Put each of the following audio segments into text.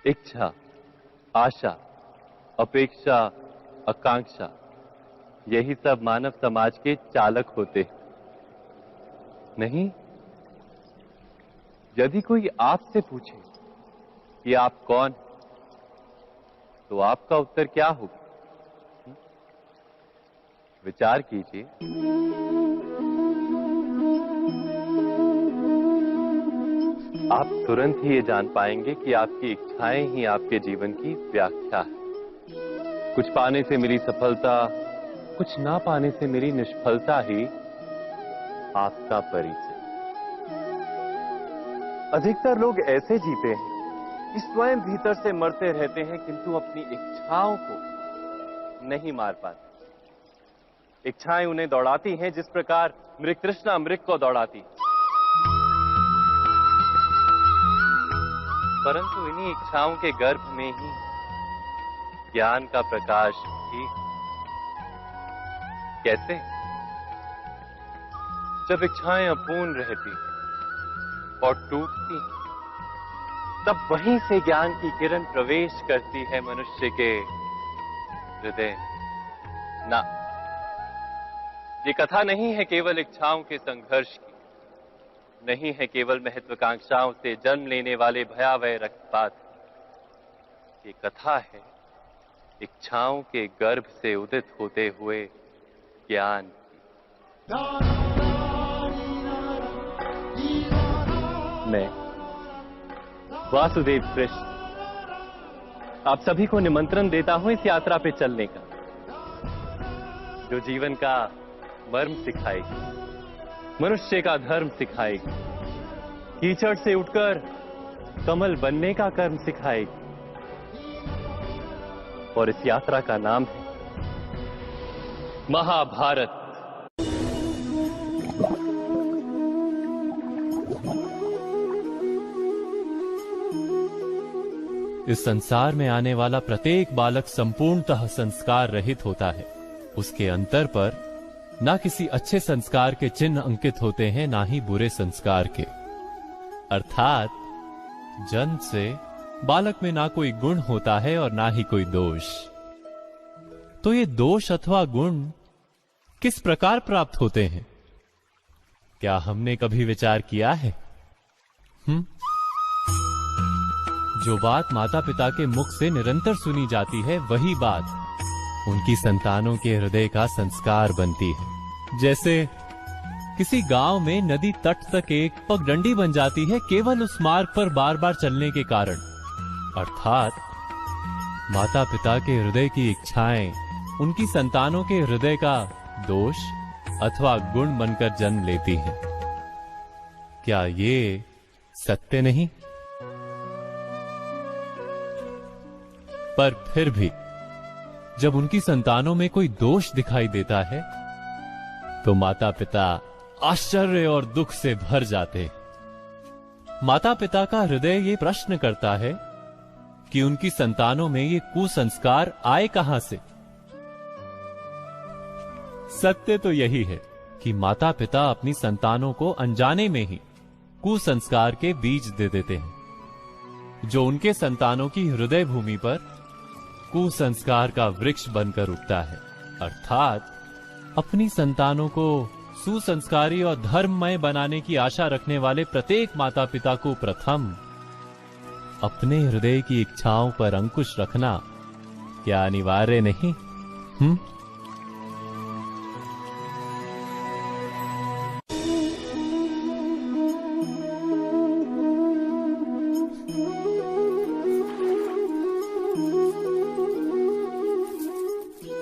इच्छा, आशा, अपेक्षा, आकांक्षा, यही सब मानव समाज के चालक होते हैं। नहीं? यदि कोई आपसे पूछे कि आप कौन, तो आपका उत्तर क्या होगा? विचार कीजिए। आप तुरंत ही ये जान पाएंगे कि आपकी इच्छाएं ही आपके जीवन की व्याख्या है। कुछ पाने से मेरी सफलता, कुछ ना पाने से मेरी निष्फलता ही आपका परिचय। अधिकतर लोग ऐसे जीते हैं कि स्वयं भीतर से मरते रहते हैं, किंतु अपनी इच्छाओं को नहीं मार पाते। इच्छाएं उन्हें दौड़ाती हैं जिस प्रकार मृग तृष्णा मृग को दौड़ाती है। परंतु इन्हीं इच्छाओं के गर्भ में ही ज्ञान का प्रकाश भी। कैसे? जब इच्छाएं अपूर्ण रहती और टूटती, तब वहीं से ज्ञान की किरण प्रवेश करती है मनुष्य के हृदय। ना, ये कथा नहीं है केवल इच्छाओं के संघर्ष की, नहीं है केवल महत्वाकांक्षाओं से जन्म लेने वाले भयावह रक्तपात। ये कथा है इच्छाओं के गर्भ से उदित होते हुए ज्ञान की। मैं वासुदेव कृष्ण आप सभी को निमंत्रण देता हूं इस यात्रा पे चलने का, जो जीवन का मर्म सिखाएगी, मनुष्य का धर्म सिखाएगी, कीचड़ से उठकर कमल बनने का कर्म सिखाएगी। और इस यात्रा का नाम है महाभारत। इस संसार में आने वाला प्रत्येक बालक संपूर्णतः संस्कार रहित होता है। उसके अंतर पर ना किसी अच्छे संस्कार के चिन्ह अंकित होते हैं, ना ही बुरे संस्कार के। अर्थात जन्म से बालक में ना कोई गुण होता है और ना ही कोई दोष। तो ये दोष अथवा गुण किस प्रकार प्राप्त होते हैं? क्या हमने कभी विचार किया है? जो बात माता पिता के मुख से निरंतर सुनी जाती है, वही बात उनकी संतानों के हृदय का संस्कार बनती है। जैसे किसी गांव में नदी तट तक एक पगडंडी बन जाती है केवल उस मार्ग पर बार बार चलने के कारण। अर्थात माता पिता के हृदय की इच्छाएं उनकी संतानों के हृदय का दोष अथवा गुण बनकर जन्म लेती हैं। क्या ये सत्य नहीं? पर फिर भी जब उनकी संतानों में कोई दोष दिखाई देता है, तो माता पिता आश्चर्य और दुख से भर जाते। माता पिता का हृदय ये प्रश्न करता है कि उनकी संतानों में ये कुसंस्कार आए कहां से। सत्य तो यही है कि माता पिता अपनी संतानों को अनजाने में ही कुसंस्कार के बीज दे देते हैं, जो उनके संतानों की हृदय भूमि पर कुसंस्कार का वृक्ष बनकर उगता है। अर्थात अपनी संतानों को सुसंस्कारी और धर्ममय बनाने की आशा रखने वाले प्रत्येक माता पिता को प्रथम अपने हृदय की इच्छाओं पर अंकुश रखना क्या अनिवार्य नहीं?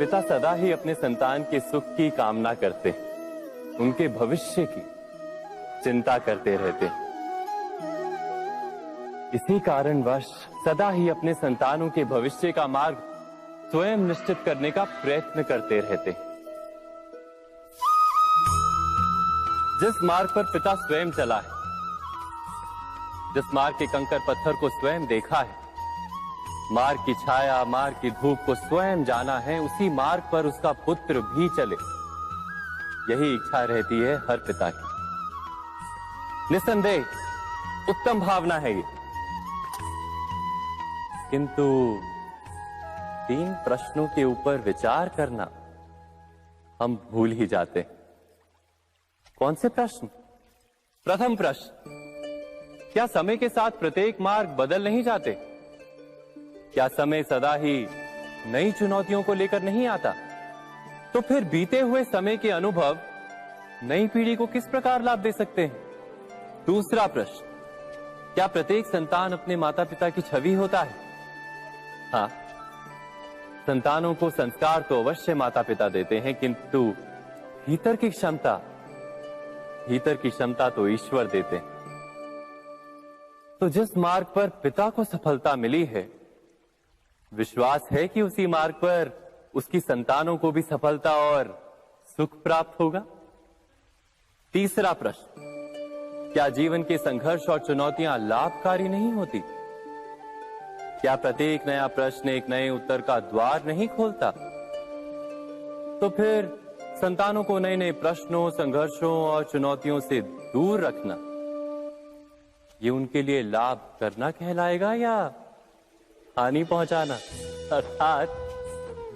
पिता सदा ही अपने संतान के सुख की कामना करते हैं, उनके भविष्य की चिंता करते रहते हैं। इसी कारणवश सदा ही अपने संतानों के भविष्य का मार्ग स्वयं निश्चित करने का प्रयत्न करते रहते हैं। जिस मार्ग पर पिता स्वयं चला है, जिस मार्ग के कंकर पत्थर को स्वयं देखा है, मार्ग की छाया, मार्ग की धूप को स्वयं जाना है, उसी मार्ग पर उसका पुत्र भी चले, यही इच्छा रहती है हर पिता की। निसंदेह उत्तम भावना है ये। किंतु 3 प्रश्नों के ऊपर विचार करना हम भूल ही जाते हैं। कौन से प्रश्न? प्रथम प्रश्न, क्या समय के साथ प्रत्येक मार्ग बदल नहीं जाते? क्या समय सदा ही नई चुनौतियों को लेकर नहीं आता? तो फिर बीते हुए समय के अनुभव नई पीढ़ी को किस प्रकार लाभ दे सकते हैं? दूसरा प्रश्न, क्या प्रत्येक संतान अपने माता पिता की छवि होता है? हाँ, संतानों को संस्कार तो अवश्य माता पिता देते हैं, किंतु भीतर की क्षमता तो ईश्वर देते हैं। तो जिस मार्ग पर पिता को सफलता मिली है, विश्वास है कि उसी मार्ग पर उसकी संतानों को भी सफलता और सुख प्राप्त होगा। तीसरा प्रश्न, क्या जीवन के संघर्ष और चुनौतियां लाभकारी नहीं होती? क्या प्रत्येक नया प्रश्न एक नए उत्तर का द्वार नहीं खोलता? तो फिर संतानों को नए नए प्रश्नों, संघर्षों और चुनौतियों से दूर रखना, ये उनके लिए लाभ करना कहलाएगा या हानि पहुंचाना? अर्थात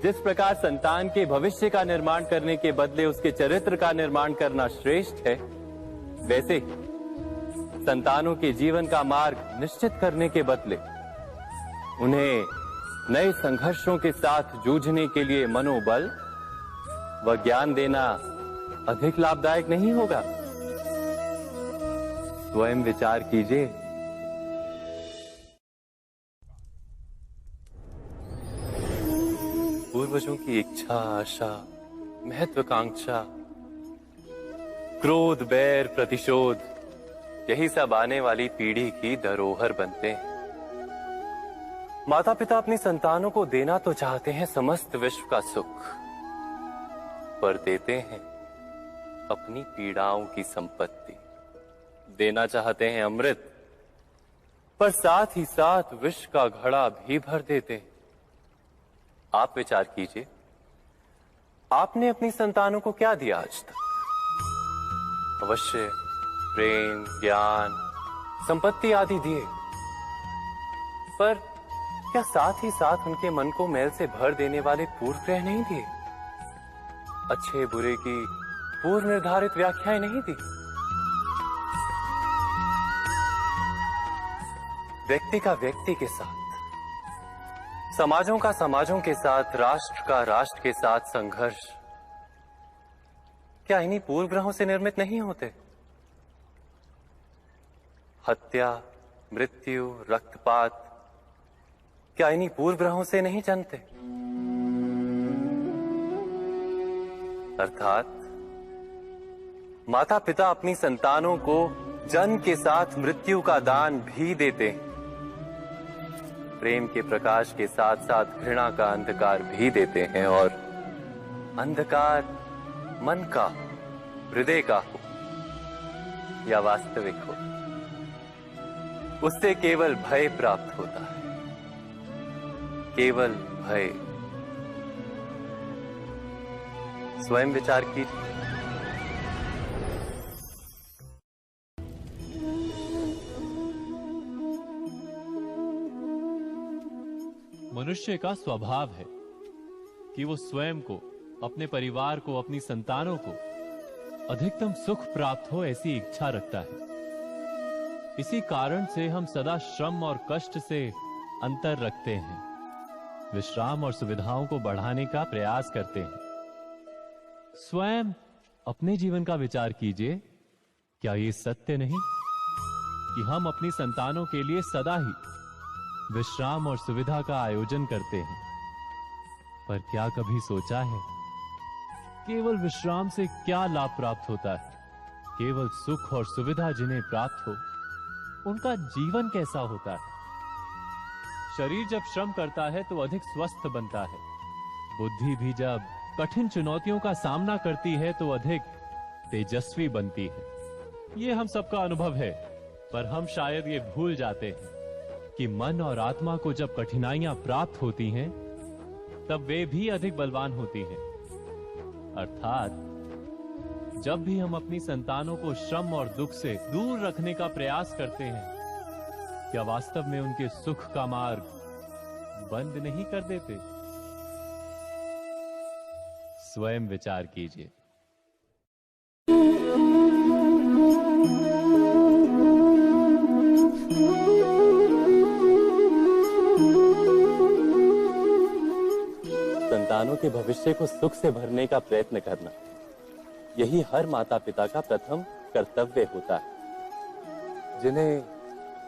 जिस प्रकार संतान के भविष्य का निर्माण करने के बदले उसके चरित्र का निर्माण करना श्रेष्ठ है, वैसे ही संतानों के जीवन का मार्ग निश्चित करने के बदले उन्हें नए संघर्षों के साथ जूझने के लिए मनोबल व ज्ञान देना अधिक लाभदायक नहीं होगा? स्वयं विचार कीजिए। पूर्वजों की इच्छा, आशा, महत्वाकांक्षा, क्रोध, बैर, प्रतिशोध, यही सब आने वाली पीढ़ी की धरोहर बनते हैं। माता पिता अपनी संतानों को देना तो चाहते हैं समस्त विश्व का सुख, पर देते हैं अपनी पीड़ाओं की संपत्ति। देना चाहते हैं अमृत, पर साथ ही साथ विष का घड़ा भी भर देते हैं। आप विचार कीजिए, आपने अपनी संतानों को क्या दिया आज तक? अवश्य प्रेम, ज्ञान, संपत्ति आदि दिए, पर क्या साथ ही साथ उनके मन को मैल से भर देने वाले पूर्व ग्रह नहीं दिए? अच्छे बुरे की पूर्व निर्धारित व्याख्याएं नहीं दी? व्यक्ति का व्यक्ति के साथ, समाजों का समाजों के साथ, राष्ट्र का राष्ट्र के साथ संघर्ष क्या इन्हीं पूर्व ग्रहों से निर्मित नहीं होते? हत्या, मृत्यु, रक्तपात क्या इन्हीं पूर्व ग्रहों से नहीं जन्मते? अर्थात माता पिता अपनी संतानों को जन्म के साथ मृत्यु का दान भी देते हैं। प्रेम के प्रकाश के साथ साथ घृणा का अंधकार भी देते हैं, और अंधकार मन का, हृदय का हो या वास्तविक हो, उससे केवल भय प्राप्त होता है, केवल भय। स्वयं विचार कीजिए। मनुष्य का स्वभाव है कि वो स्वयं को, अपने परिवार को, अपनी संतानों को अधिकतम सुख प्राप्त हो ऐसी इच्छा रखता है। इसी कारण से हम सदा श्रम और कष्ट से अंतर रखते हैं, विश्राम और सुविधाओं को बढ़ाने का प्रयास करते हैं। स्वयं अपने जीवन का विचार कीजिए, क्या ये सत्य नहीं कि हम अपनी संतानों के लिए सदा ही विश्राम और सुविधा का आयोजन करते हैं? पर क्या कभी सोचा है केवल विश्राम से क्या लाभ प्राप्त होता है? केवल सुख और सुविधा जिन्हें प्राप्त हो, उनका जीवन कैसा होता है? शरीर जब श्रम करता है तो अधिक स्वस्थ बनता है। बुद्धि भी जब कठिन चुनौतियों का सामना करती है तो अधिक तेजस्वी बनती है। ये हम सबका अनुभव है, पर हम शायद ये भूल जाते हैं कि मन और आत्मा को जब कठिनाइयां प्राप्त होती हैं, तब वे भी अधिक बलवान होती हैं। अर्थात जब भी हम अपनी संतानों को श्रम और दुख से दूर रखने का प्रयास करते हैं, क्या वास्तव में उनके सुख का मार्ग बंद नहीं कर देते? स्वयं विचार कीजिए। संतानों के भविष्य को सुख से भरने का प्रयत्न करना, यही हर माता पिता का प्रथम कर्तव्य होता है, जिन्हें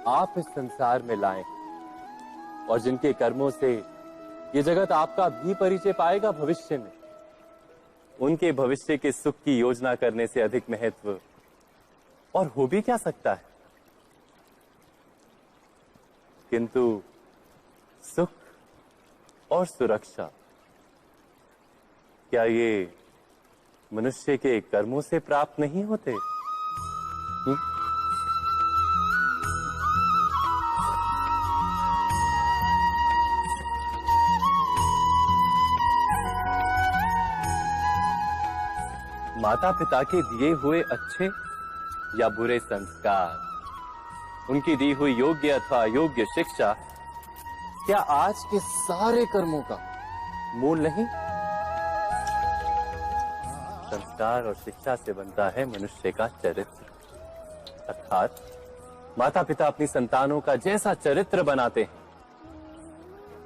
आप इस संसार में लाए और जिनके कर्मों से ये जगत आपका भी परिचय पाएगा भविष्य में। उनके भविष्य के सुख की योजना करने से अधिक महत्व और हो भी क्या सकता है। किंतु सुख और सुरक्षा, क्या ये मनुष्य के कर्मों से प्राप्त नहीं होते? माता पिता के दिए हुए अच्छे या बुरे संस्कार, उनकी दी हुई योग्य अथवा अयोग्य शिक्षा, क्या आज के सारे कर्मों का मूल नहीं? संस्कार और शिक्षा से बनता है मनुष्य का चरित्र, अर्थात माता पिता अपनी संतानों का जैसा चरित्र बनाते हैं,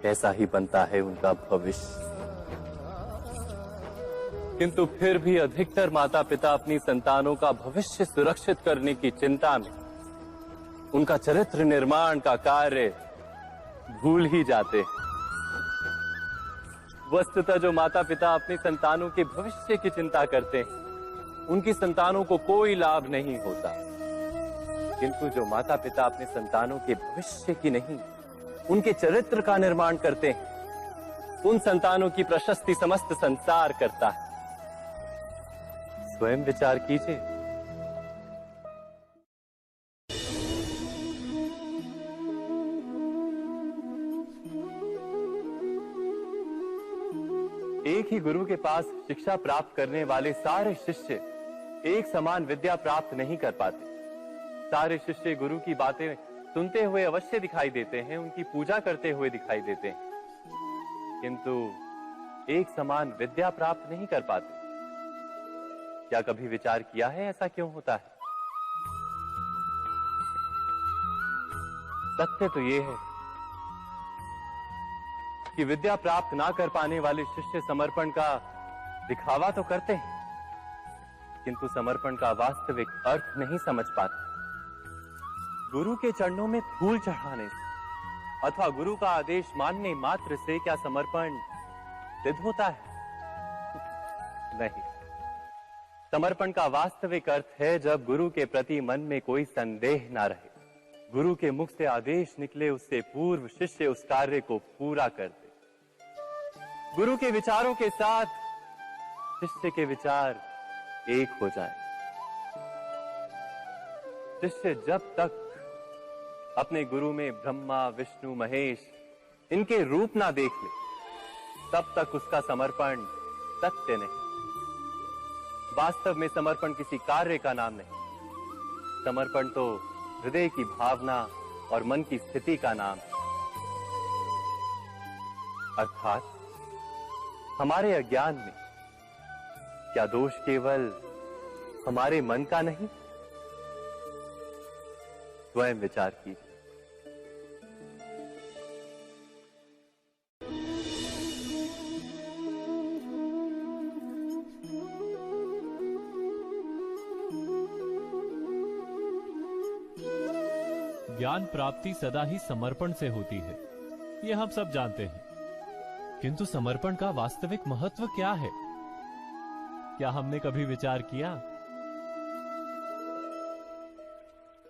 ऐसा ही बनता है उनका भविष्य। किंतु फिर भी अधिकतर माता पिता अपनी संतानों का भविष्य सुरक्षित करने की चिंता में उनका चरित्र निर्माण का कार्य भूल ही जाते हैं। वस्तुतः जो माता पिता अपनी संतानों के भविष्य की चिंता करते हैं, उनकी संतानों को कोई लाभ नहीं होता। किंतु जो माता पिता अपने संतानों के भविष्य की नहीं, उनके चरित्र का निर्माण करते हैं, उन संतानों की प्रशस्ति समस्त संसार करता है। स्वयं विचार कीजिए। एक ही गुरु के पास शिक्षा प्राप्त करने वाले सारे शिष्य एक समान विद्या प्राप्त नहीं कर पाते। सारे शिष्य गुरु की बातें सुनते हुए अवश्य दिखाई देते हैं, उनकी पूजा करते हुए दिखाई देते हैं, किंतु एक समान विद्या प्राप्त नहीं कर पाते। क्या कभी विचार किया है ऐसा क्यों होता है? सत्य तो यह है कि विद्या प्राप्त ना कर पाने वाले शिष्य समर्पण का दिखावा तो करते हैं, किंतु समर्पण का वास्तविक अर्थ नहीं समझ पाते। गुरु के चरणों में फूल चढ़ाने से अथवा गुरु का आदेश मानने मात्र से क्या समर्पण सिद्ध होता है? नहीं। समर्पण का वास्तविक अर्थ है जब गुरु के प्रति मन में कोई संदेह ना रहे, गुरु के मुख से आदेश निकले उससे पूर्व शिष्य उस कार्य को पूरा कर दे। गुरु के विचारों के साथ शिष्य के विचार एक हो जाए। शिष्य जब तक अपने गुरु में ब्रह्मा विष्णु महेश इनके रूप ना देख ले, तब तक उसका समर्पण सत्य नहीं। वास्तव में समर्पण किसी कार्य का नाम नहीं, समर्पण तो हृदय की भावना और मन की स्थिति का नाम है। अर्थात हमारे अज्ञान में क्या दोष केवल हमारे मन का नहीं? स्वयं विचार कीजिए। ज्ञान प्राप्ति सदा ही समर्पण से होती है, यह हम सब जानते हैं। किंतु समर्पण का वास्तविक महत्व क्या है? क्या हमने कभी विचार किया?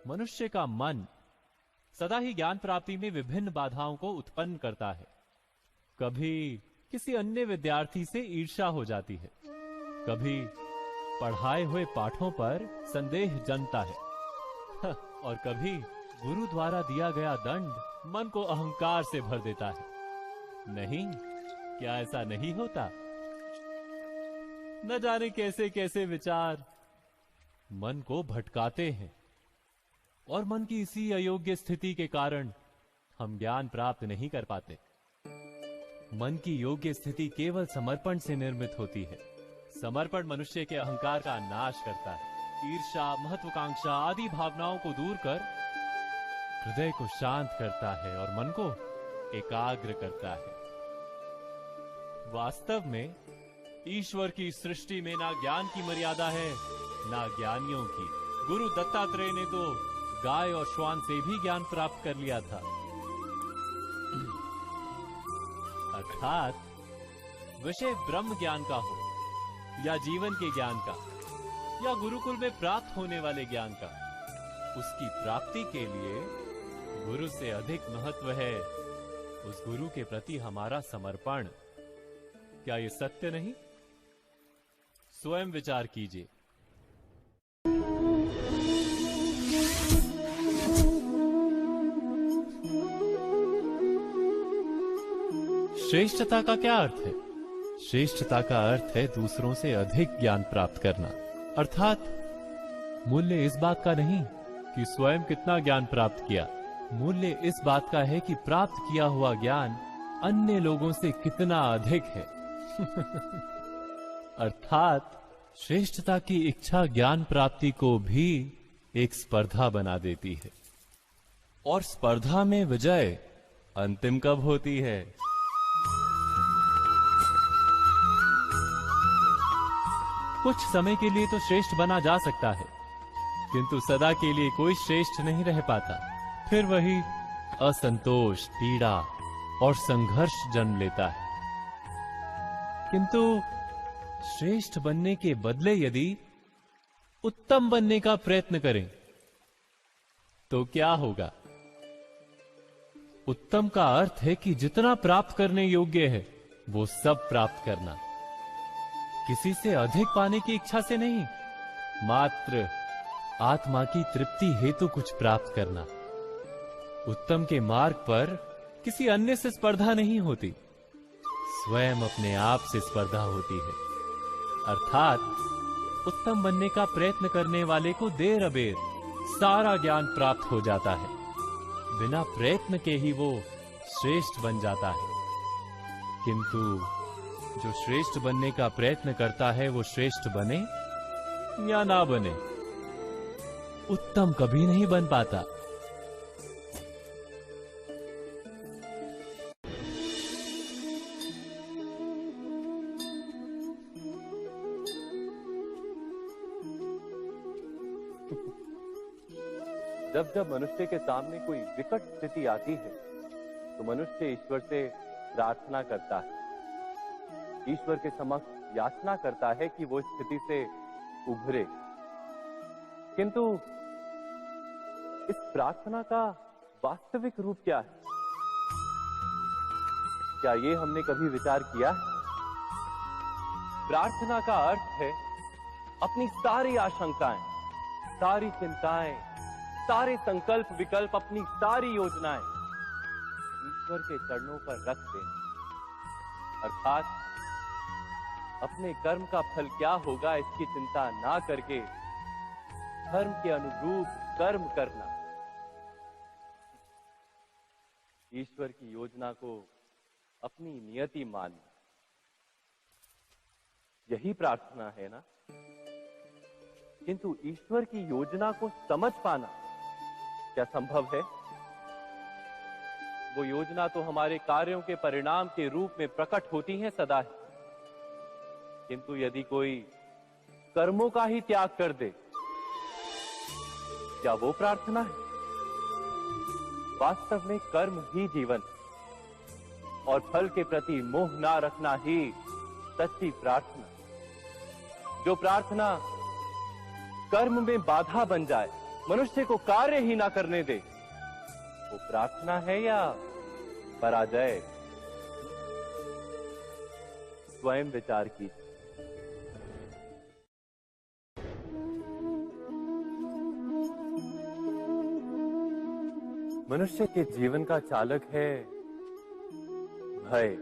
मनुष्य का मन सदा ही ज्ञान प्राप्ति में विभिन्न बाधाओं को उत्पन्न करता है। कभी किसी अन्य विद्यार्थी से ईर्ष्या हो जाती है, कभी पढ़ाए हुए पाठों पर संदेह जन्मता है और कभी गुरु द्वारा दिया गया दंड मन को अहंकार से भर देता है। नहीं, क्या ऐसा नहीं होता? न जाने कैसे कैसे विचार मन को भटकाते हैं और मन की इसी अयोग्य स्थिति के कारण हम ज्ञान प्राप्त नहीं कर पाते। मन की योग्य स्थिति केवल समर्पण से निर्मित होती है। समर्पण मनुष्य के अहंकार का नाश करता है, ईर्ष्या, महत्वाकांक्षा आदि भावनाओं को दूर कर हृदय को शांत करता है और मन को एकाग्र करता है। वास्तव में ईश्वर की सृष्टि में ना ज्ञान की मर्यादा है ना ज्ञानियों की। गुरु दत्तात्रेय ने तो गाय और श्वान से भी ज्ञान प्राप्त कर लिया था। अर्थात विषय ब्रह्म ज्ञान का हो या जीवन के ज्ञान का या गुरुकुल में प्राप्त होने वाले ज्ञान का, उसकी प्राप्ति के लिए गुरु से अधिक महत्व है उस गुरु के प्रति हमारा समर्पण। क्या ये सत्य नहीं? स्वयं विचार कीजिए। श्रेष्ठता का क्या अर्थ है? श्रेष्ठता का अर्थ है दूसरों से अधिक ज्ञान प्राप्त करना। अर्थात मूल्य इस बात का नहीं कि स्वयं कितना ज्ञान प्राप्त किया, मूल्य इस बात का है कि प्राप्त किया हुआ ज्ञान अन्य लोगों से कितना अधिक है। अर्थात श्रेष्ठता की इच्छा ज्ञान प्राप्ति को भी एक स्पर्धा बना देती है। और स्पर्धा में विजय अंतिम कब होती है? कुछ समय के लिए तो श्रेष्ठ बना जा सकता है, किंतु सदा के लिए कोई श्रेष्ठ नहीं रह पाता। फिर वही असंतोष, पीड़ा और संघर्ष जन्म लेता है। किंतु श्रेष्ठ बनने के बदले यदि उत्तम बनने का प्रयत्न करें तो क्या होगा? उत्तम का अर्थ है कि जितना प्राप्त करने योग्य है वो सब प्राप्त करना, किसी से अधिक पाने की इच्छा से नहीं, मात्र आत्मा की तृप्ति हेतु कुछ प्राप्त करना। उत्तम के मार्ग पर किसी अन्य से स्पर्धा नहीं होती, स्वयं अपने आप से स्पर्धा होती है। अर्थात उत्तम बनने का प्रयत्न करने वाले को देर अबेर सारा ज्ञान प्राप्त हो जाता है, बिना प्रयत्न के ही वो श्रेष्ठ बन जाता है। किंतु जो श्रेष्ठ बनने का प्रयत्न करता है वो श्रेष्ठ बने या ना बने, उत्तम कभी नहीं बन पाता। जब जब मनुष्य के सामने कोई विकट स्थिति आती है तो मनुष्य ईश्वर से प्रार्थना करता है, ईश्वर के समक्ष याचना करता है कि वो स्थिति से उभरे। किंतु इस प्रार्थना का वास्तविक रूप क्या है? क्या ये हमने कभी विचार किया है? प्रार्थना का अर्थ है अपनी सारी आशंकाएं, सारी चिंताएं, सारे संकल्प विकल्प, अपनी सारी योजनाएं ईश्वर के चरणों पर रख देना। अर्थात अपने कर्म का फल क्या होगा इसकी चिंता ना करके धर्म के अनुरूप कर्म करना, ईश्वर की योजना को अपनी नियति मानना, यही प्रार्थना है ना। किंतु ईश्वर की योजना को समझ पाना क्या संभव है? वो योजना तो हमारे कार्यों के परिणाम के रूप में प्रकट होती है सदा ही, किंतु यदि कोई कर्मों का ही त्याग कर दे, क्या वो प्रार्थना है? वास्तव में कर्म ही जीवन और फल के प्रति मोह ना रखना ही सच्ची प्रार्थना। जो प्रार्थना कर्म में बाधा बन जाए, मनुष्य को कार्य ही ना करने दे, वो प्रार्थना है या पराजय? स्वयं विचार कीजिए। मनुष्य के जीवन का चालक है भय।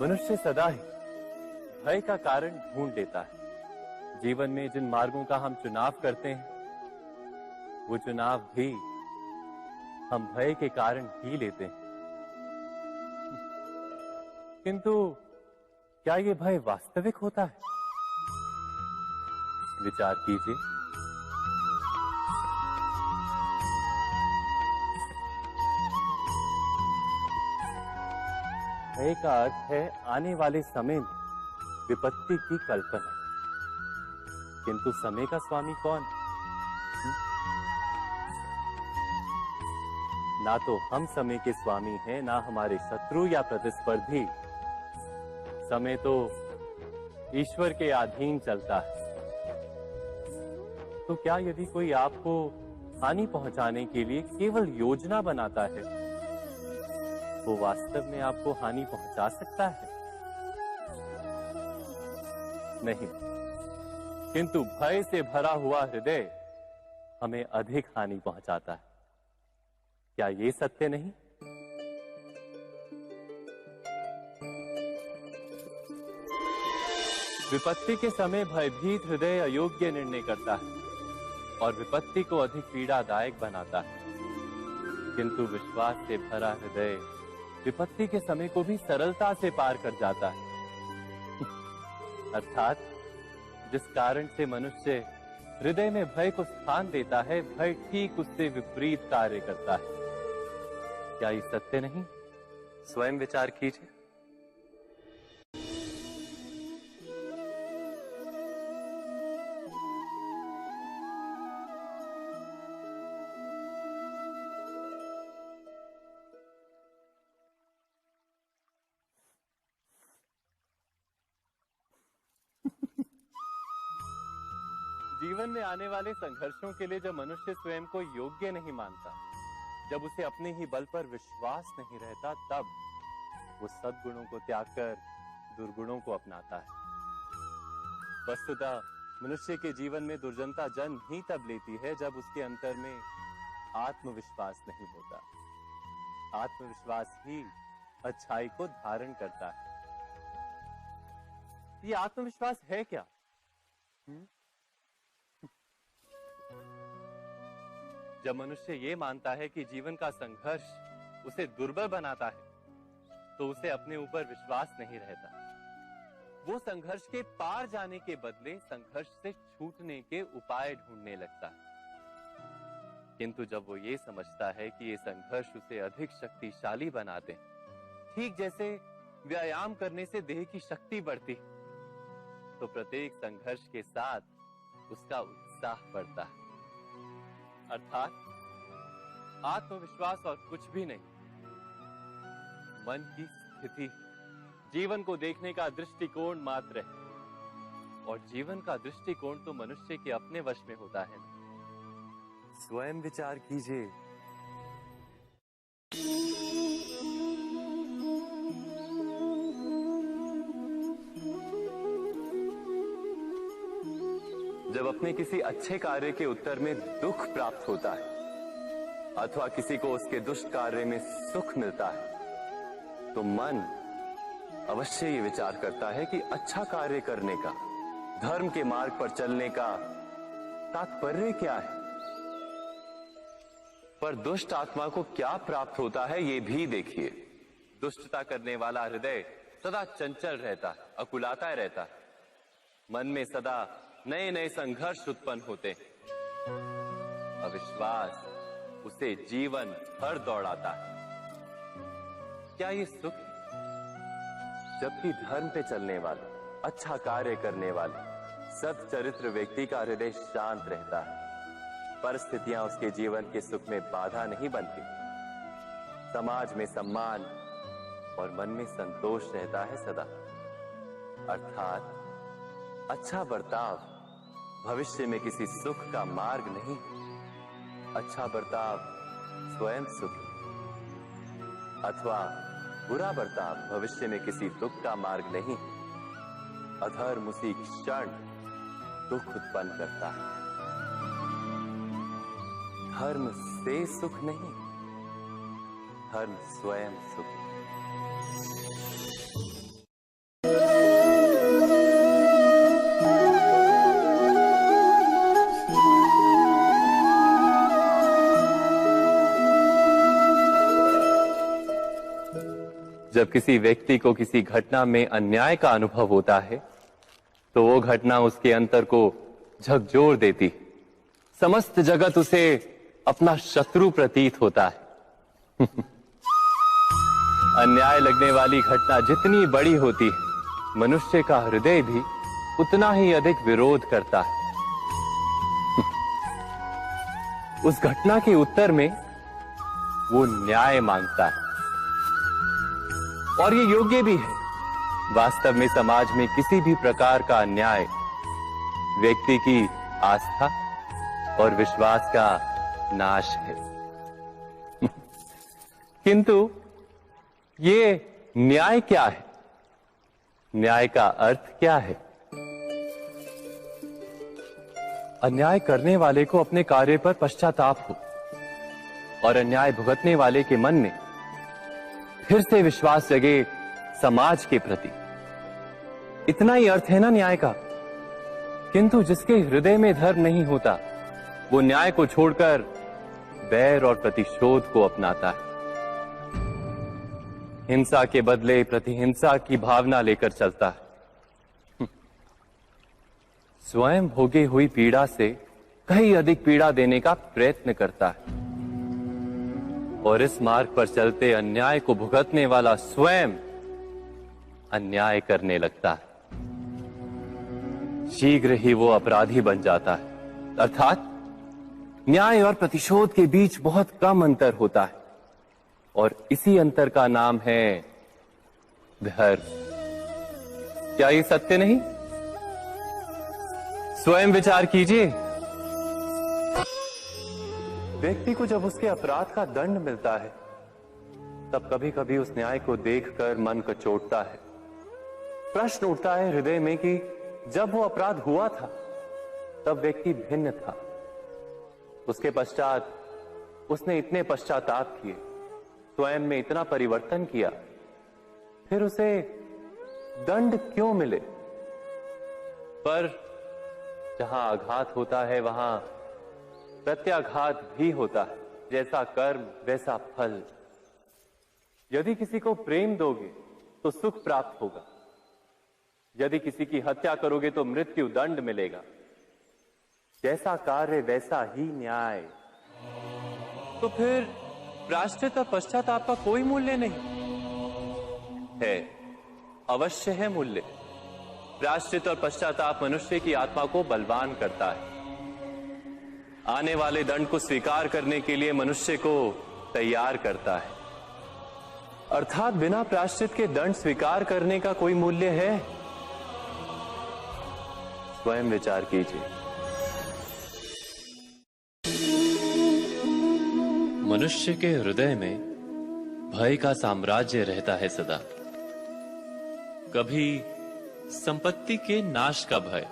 मनुष्य सदा ही भय का कारण ढूंढ लेता है। जीवन में जिन मार्गों का हम चुनाव करते हैं वो चुनाव भी हम भय के कारण ही लेते हैं। किंतु क्या ये भय वास्तविक होता है? विचार कीजिए। भय का अर्थ है आने वाले समय में विपत्ति की कल्पना। किंतु समय का स्वामी कौन? ना तो हम समय के स्वामी हैं, ना हमारे शत्रु या प्रतिस्पर्धी। समय तो ईश्वर के अधीन चलता है। तो क्या यदि कोई आपको हानि पहुंचाने के लिए केवल योजना बनाता है, वो वास्तव में आपको हानि पहुंचा सकता है? नहीं। किंतु भय से भरा हुआ हृदय हमें अधिक हानि पहुंचाता है। क्या ये सत्य नहीं? विपत्ति के समय भयभीत हृदय अयोग्य निर्णय करता है और विपत्ति को अधिक पीड़ादायक बनाता है। किंतु विश्वास से भरा हृदय विपत्ति के समय को भी सरलता से पार कर जाता है। अर्थात जिस कारण से मनुष्य हृदय में भय को स्थान देता है, भय ठीक उससे विपरीत कार्य करता है। क्या ये सत्य नहीं? स्वयं विचार कीजिए। जीवन में आने वाले संघर्षों के लिए जब मनुष्य स्वयं को योग्य नहीं मानता, जब उसे अपने ही बल पर विश्वास नहीं रहता, तब वो सद्गुणों को त्याग कर दुर्गुणों को अपनाता है। वस्तुतः मनुष्य के जीवन में दुर्जनता जन्म ही तब लेती है जब उसके अंतर में आत्मविश्वास नहीं होता। आत्मविश्वास ही अच्छाई को धारण करता है। ये आत्मविश्वास है क्या? जब मनुष्य ये मानता है कि जीवन का संघर्ष उसे दुर्बल बनाता है, तो उसे अपने ऊपर विश्वास नहीं रहता। वो संघर्ष के पार जाने के बदले संघर्ष से छूटने के उपाय ढूंढने लगता है। किंतु जब वो ये समझता है कि ये संघर्ष उसे अधिक शक्तिशाली बनाते हैं, ठीक जैसे व्यायाम करने से देह की शक्ति बढ़ती, तो प्रत्येक संघर्ष के साथ उसका उत्साह बढ़ता है। अर्थात आत्मविश्वास और कुछ भी नहीं, मन की स्थिति, जीवन को देखने का दृष्टिकोण मात्र है। और जीवन का दृष्टिकोण तो मनुष्य के अपने वश में होता है। स्वयं विचार कीजिए। जब अपने किसी अच्छे कार्य के उत्तर में दुख प्राप्त होता है अथवा किसी को उसके दुष्ट कार्य में सुख मिलता है, तो मन अवश्य ये विचार करता है कि अच्छा कार्य करने का, धर्म के मार्ग पर चलने का तात्पर्य क्या है। पर दुष्ट आत्मा को क्या प्राप्त होता है ये भी देखिए। दुष्टता करने वाला हृदय सदा चंचल रहता है, अकुलाता रहता है। मन में सदा नए नए संघर्ष उत्पन्न होते हैं। अविश्वास उसे जीवन भर दौड़ाता है। क्या ये सुख? जबकि धर्म पे चलने वाले, अच्छा कार्य करने वाले, सच्चरित्र व्यक्ति का हृदय शांत रहता है। परिस्थितियां उसके जीवन के सुख में बाधा नहीं बनती। समाज में सम्मान और मन में संतोष रहता है सदा। अर्थात अच्छा बर्ताव भविष्य में किसी सुख का मार्ग नहीं। अच्छा बर्ताव स्वयं सुख, अथवा बुरा बर्ताव भविष्य में किसी दुख का मार्ग नहीं। अधर्म उसी क्षण दुख उत्पन्न करता है। धर्म से सुख नहीं, धर्म स्वयं सुख। जब किसी व्यक्ति को किसी घटना में अन्याय का अनुभव होता है तो वो घटना उसके अंतर को झकझोर देती है। समस्त जगत उसे अपना शत्रु प्रतीत होता है। अन्याय लगने वाली घटना जितनी बड़ी होती है, मनुष्य का हृदय भी उतना ही अधिक विरोध करता है। उस घटना के उत्तर में वो न्याय मांगता है और ये योग्य भी है। वास्तव में समाज में किसी भी प्रकार का अन्याय व्यक्ति की आस्था और विश्वास का नाश है। किंतु ये न्याय क्या है? न्याय का अर्थ क्या है? अन्याय करने वाले को अपने कार्य पर पश्चाताप हो और अन्याय भुगतने वाले के मन में फिर से विश्वास जगे समाज के प्रति। इतना ही अर्थ है ना न्याय का। किंतु जिसके हृदय में धर्म नहीं होता वो न्याय को छोड़कर बैर और प्रतिशोध को अपनाता है। हिंसा के बदले प्रतिहिंसा की भावना लेकर चलता है। स्वयं भोगी हुई पीड़ा से कहीं अधिक पीड़ा देने का प्रयत्न करता है और इस मार्ग पर चलते अन्याय को भुगतने वाला स्वयं अन्याय करने लगता है। शीघ्र ही वो अपराधी बन जाता है। अर्थात न्याय और प्रतिशोध के बीच बहुत कम अंतर होता है और इसी अंतर का नाम है धर्म। क्या ये सत्य नहीं? स्वयं विचार कीजिए। व्यक्ति को जब उसके अपराध का दंड मिलता है तब कभी कभी उस न्याय को देखकर मन कचोटता है। प्रश्न उठता है हृदय में कि जब वो अपराध हुआ था तब व्यक्ति भिन्न था। उसके पश्चात उसने इतने पश्चाताप किए, स्वयं में इतना परिवर्तन किया, फिर उसे दंड क्यों मिले? पर जहां आघात होता है वहां प्रत्याघात भी होता है। जैसा कर्म वैसा फल। यदि किसी को प्रेम दोगे तो सुख प्राप्त होगा, यदि किसी की हत्या करोगे तो मृत्यु दंड मिलेगा। जैसा कार्य वैसा ही न्याय। तो फिर प्रायश्चित और पश्चाताप का कोई मूल्य नहीं है? अवश्य है मूल्य। प्रायश्चित और पश्चाताप मनुष्य की आत्मा को बलवान करता है। आने वाले दंड को स्वीकार करने के लिए मनुष्य को तैयार करता है। अर्थात बिना प्रायश्चित के दंड स्वीकार करने का कोई मूल्य है? स्वयं विचार कीजिए। मनुष्य के हृदय में भय का साम्राज्य रहता है सदा। कभी संपत्ति के नाश का भय,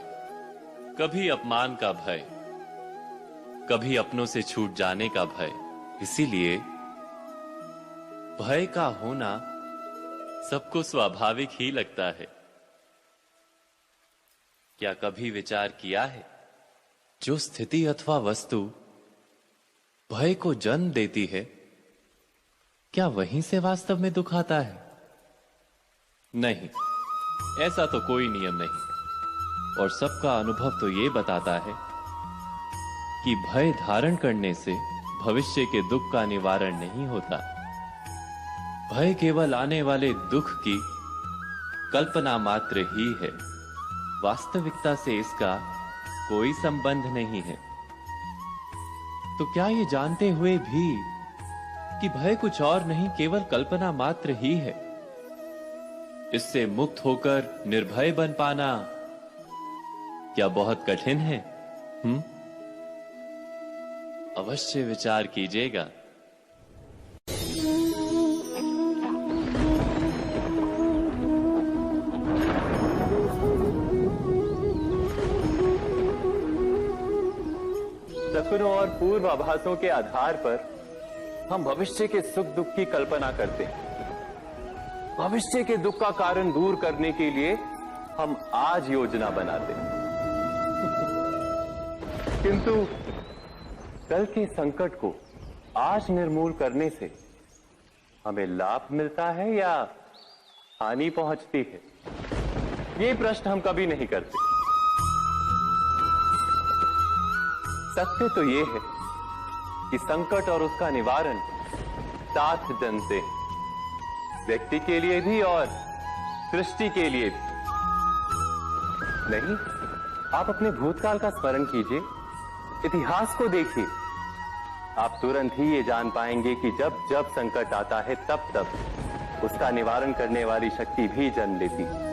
कभी अपमान का भय, कभी अपनों से छूट जाने का भय। इसीलिए भय का होना सबको स्वाभाविक ही लगता है। क्या कभी विचार किया है, जो स्थिति अथवा वस्तु भय को जन्म देती है, क्या वहीं से वास्तव में दुख आता है? नहीं, ऐसा तो कोई नियम नहीं। और सबका अनुभव तो यह बताता है कि भय धारण करने से भविष्य के दुख का निवारण नहीं होता। भय केवल आने वाले दुख की कल्पना मात्र ही है। वास्तविकता से इसका कोई संबंध नहीं है। तो क्या ये जानते हुए भी कि भय कुछ और नहीं, केवल कल्पना मात्र ही है, इससे मुक्त होकर निर्भय बन पाना क्या बहुत कठिन है? अवश्य विचार कीजिएगा। सपनों और पूर्वाभासों के आधार पर हम भविष्य के सुख दुख की कल्पना करते हैं। भविष्य के दुख का कारण दूर करने के लिए हम आज योजना बनाते हैं। किंतु कल के संकट को आज निर्मूल करने से हमें लाभ मिलता है या हानि पहुंचती है? ये प्रश्न हम कभी नहीं करते। सत्य तो ये है कि संकट और उसका निवारण साथ जन से है, व्यक्ति के लिए भी और सृष्टि के लिए भी। नहीं, आप अपने भूतकाल का स्मरण कीजिए, इतिहास को देखिए। आप तुरंत ही ये जान पाएंगे कि जब जब संकट आता है तब तब उसका निवारण करने वाली शक्ति भी जन्म लेती है।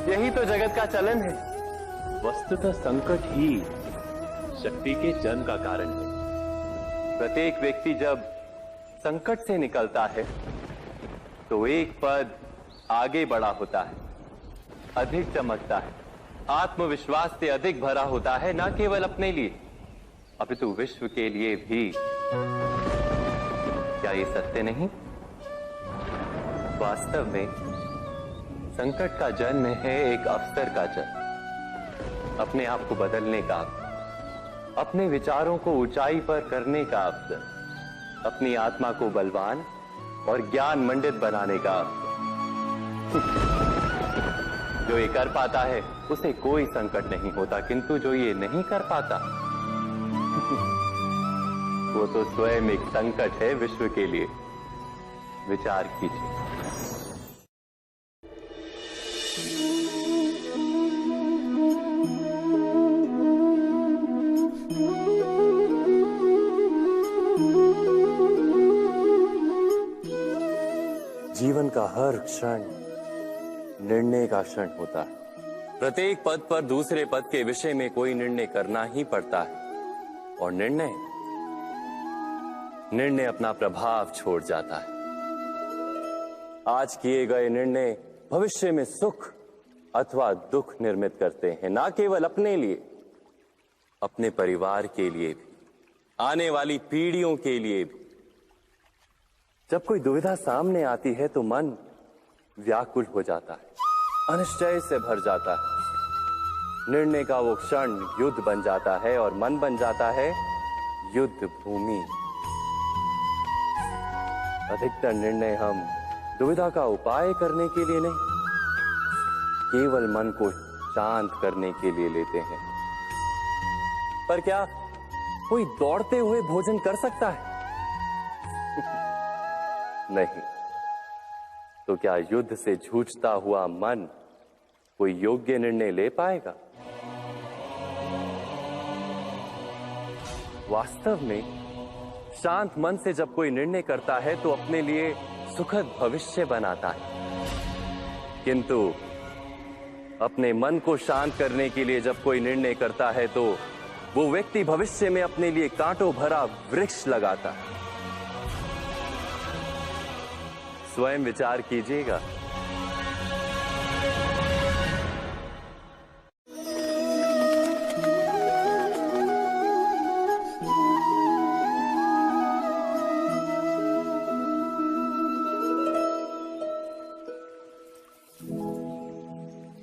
यही तो जगत का चलन है। वस्तुतः संकट ही शक्ति के जन्म का कारण है। प्रत्येक व्यक्ति जब संकट से निकलता है तो एक पद आगे बढ़ा होता है, अधिक चमकता है, आत्मविश्वास से अधिक भरा होता है, न केवल अपने लिए अपितु विश्व के लिए भी। क्या ये सत्य नहीं? वास्तव में संकट का जन्म है एक अवसर का जन्म, अपने आप को बदलने का, अपने विचारों को ऊंचाई पर करने का अवसर, अपनी आत्मा को बलवान और ज्ञान मंडित बनाने का अवसर। जो ये कर पाता है उसे कोई संकट नहीं होता, किंतु जो ये नहीं कर पाता वो तो स्वयं एक संकट है विश्व के लिए। विचार कीजिए। जीवन का हर क्षण निर्णय का क्षण होता है। प्रत्येक पद पर दूसरे पद के विषय में कोई निर्णय करना ही पड़ता है, और निर्णय अपना प्रभाव छोड़ जाता है। आज किए गए निर्णय भविष्य में सुख अथवा दुख निर्मित करते हैं, ना केवल अपने लिए, अपने परिवार के लिए भी, आने वाली पीढ़ियों के लिए भी। जब कोई दुविधा सामने आती है तो मन व्याकुल हो जाता है, अनिश्चय से भर जाता है। निर्णय का वो क्षण युद्ध बन जाता है और मन बन जाता है युद्ध भूमि। अधिकतर निर्णय हम दुविधा का उपाय करने के लिए नहीं, केवल मन को शांत करने के लिए लेते हैं। पर क्या कोई दौड़ते हुए भोजन कर सकता है? नहीं। तो क्या युद्ध से जूझता हुआ मन कोई योग्य निर्णय ले पाएगा? वास्तव में शांत मन से जब कोई निर्णय करता है तो अपने लिए सुखद भविष्य बनाता है, किंतु अपने मन को शांत करने के लिए जब कोई निर्णय करता है तो वो व्यक्ति भविष्य में अपने लिए कांटों भरा वृक्ष लगाता है। स्वयं विचार कीजिएगा।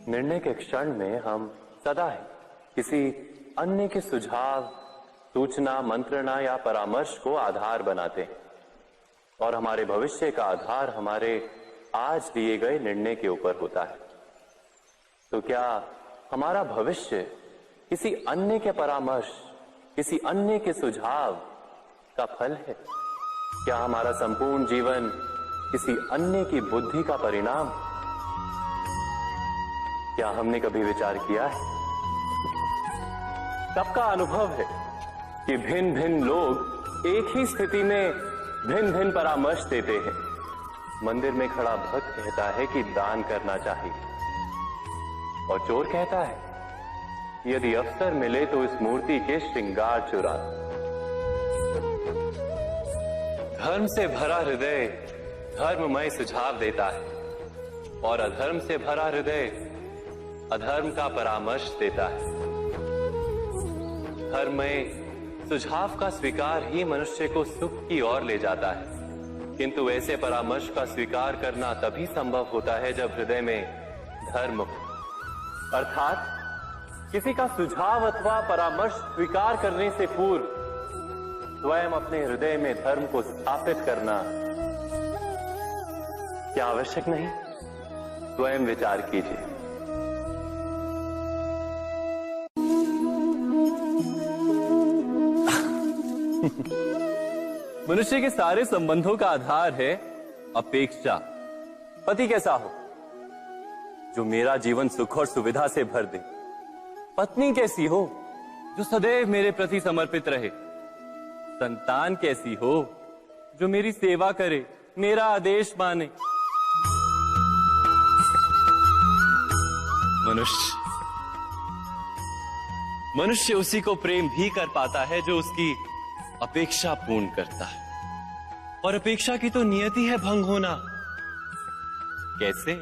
निर्णय के क्षण में हम सदा ही किसी अन्य के सुझाव, सूचना, मंत्रणा या परामर्श को आधार बनाते हैं, और हमारे भविष्य का आधार हमारे आज लिए गए निर्णय के ऊपर होता है। तो क्या हमारा भविष्य किसी अन्य के परामर्श, किसी अन्य के सुझाव का फल है? क्या हमारा संपूर्ण जीवन किसी अन्य की बुद्धि का परिणाम? क्या हमने कभी विचार किया है? सबका अनुभव है कि भिन्न भिन्न लोग एक ही स्थिति में भिन्न भिन्न परामर्श देते हैं। मंदिर में खड़ा भक्त कहता है कि दान करना चाहिए, और चोर कहता है यदि अवसर मिले तो इस मूर्ति के श्रृंगार चुरा। धर्म से भरा हृदय धर्ममय सुझाव देता है, और अधर्म से भरा हृदय अधर्म का परामर्श देता है। धर्ममय सुझाव का स्वीकार ही मनुष्य को सुख की ओर ले जाता है, किंतु ऐसे परामर्श का स्वीकार करना तभी संभव होता है जब हृदय में धर्म हो। अर्थात किसी का सुझाव अथवा परामर्श स्वीकार करने से पूर्व स्वयं अपने हृदय में धर्म को स्थापित करना क्या आवश्यक नहीं? स्वयं विचार कीजिए। मनुष्य के सारे संबंधों का आधार है अपेक्षा। पति कैसा हो जो मेरा जीवन सुख और सुविधा से भर दे? पत्नी कैसी हो जो सदैव मेरे प्रति समर्पित रहे? संतान कैसी हो जो मेरी सेवा करे, मेरा आदेश माने? मनुष्य उसी को प्रेम भी कर पाता है जो उसकी अपेक्षा पूर्ण करता है। और अपेक्षा की तो नियति है भंग होना। कैसे?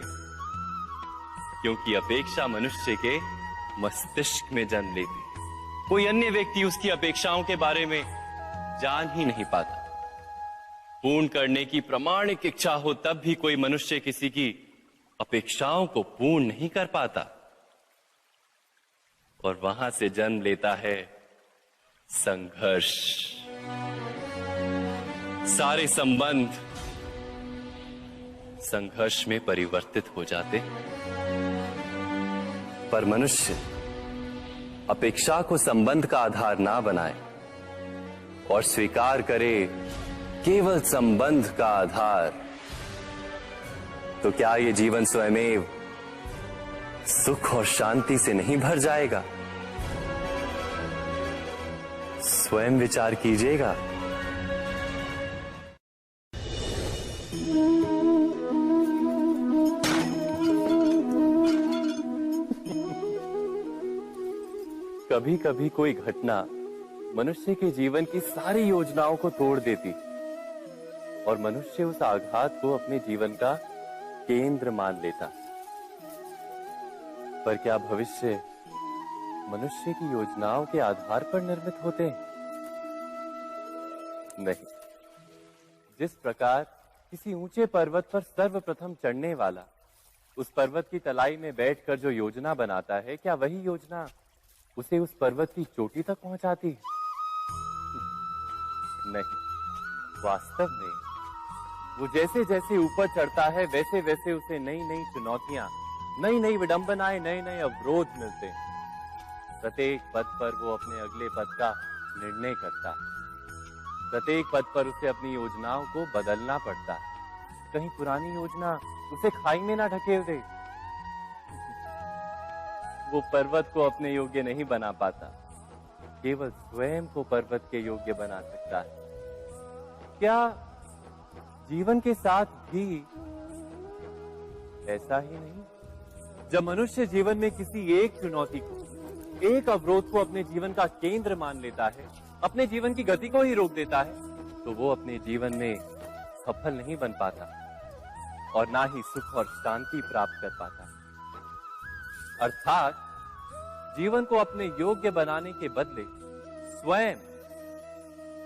क्योंकि अपेक्षा मनुष्य के मस्तिष्क में जन्म लेती है। कोई अन्य व्यक्ति उसकी अपेक्षाओं के बारे में जान ही नहीं पाता। पूर्ण करने की प्रामाणिक इच्छा हो तब भी कोई मनुष्य किसी की अपेक्षाओं को पूर्ण नहीं कर पाता। और वहां से जन्म लेता है संघर्ष। सारे संबंध संघर्ष में परिवर्तित हो जाते। पर मनुष्य अपेक्षा को संबंध का आधार ना बनाए और स्वीकार करे केवल संबंध का आधार, तो क्या ये जीवन स्वयमेव सुख और शांति से नहीं भर जाएगा? स्वयं विचार कीजिएगा। कभी कभी कोई घटना मनुष्य के जीवन की सारी योजनाओं को तोड़ देती और मनुष्य उस आघात को अपने जीवन का केंद्र मान लेता। पर क्या भविष्य मनुष्य की योजनाओं के आधार पर निर्मित होते हैं? नहीं। जिस प्रकार किसी ऊंचे पर्वत पर सर्वप्रथम चढ़ने वाला उस पर्वत की तलाई में बैठकर जो योजना बनाता है, क्या वही योजना उसे उस पर्वत की चोटी तक पहुंचाती है? नहीं। वास्तव में वो जैसे जैसे ऊपर चढ़ता है वैसे वैसे उसे नई नई चुनौतियां, नई नई विडंबनाएं, नए नए अवरोध मिलते हैं। प्रत्येक पद पर वो अपने अगले पद का निर्णय करता है। प्रत्येक पद पर उसे अपनी योजनाओं को बदलना पड़ता है। कहीं पुरानी योजना उसे खाई में ना ढकेल दे। वो पर्वत को अपने योग्य नहीं बना पाता, केवल स्वयं को पर्वत के योग्य बना सकता है। क्या जीवन के साथ भी ऐसा ही नहीं? जब मनुष्य जीवन में किसी एक चुनौती को, एक अवरोध को अपने जीवन का केंद्र मान लेता है, अपने जीवन की गति को ही रोक देता है, तो वो अपने जीवन में सफल नहीं बन पाता और ना ही सुख और शांति प्राप्त कर पाता। अर्थात जीवन को अपने योग्य बनाने के बदले स्वयं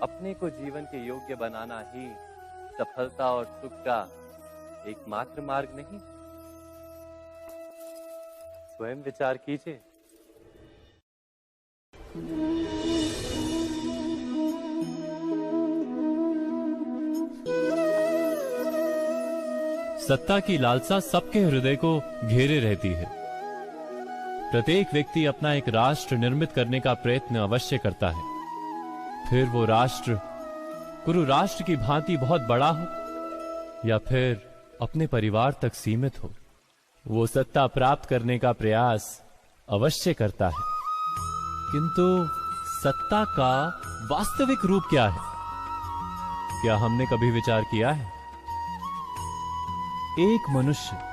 अपने को जीवन के योग्य बनाना ही सफलता और सुख का एकमात्र मार्ग नहीं। स्वयं विचार कीजिए। सत्ता की लालसा सबके हृदय को घेरे रहती है। प्रत्येक व्यक्ति अपना एक राष्ट्र निर्मित करने का प्रयत्न अवश्य करता है। फिर वो राष्ट्र कुरु राष्ट्र की भांति बहुत बड़ा हो या फिर अपने परिवार तक सीमित हो, वो सत्ता प्राप्त करने का प्रयास अवश्य करता है। किंतु सत्ता का वास्तविक रूप क्या है? क्या हमने कभी विचार किया है? एक मनुष्य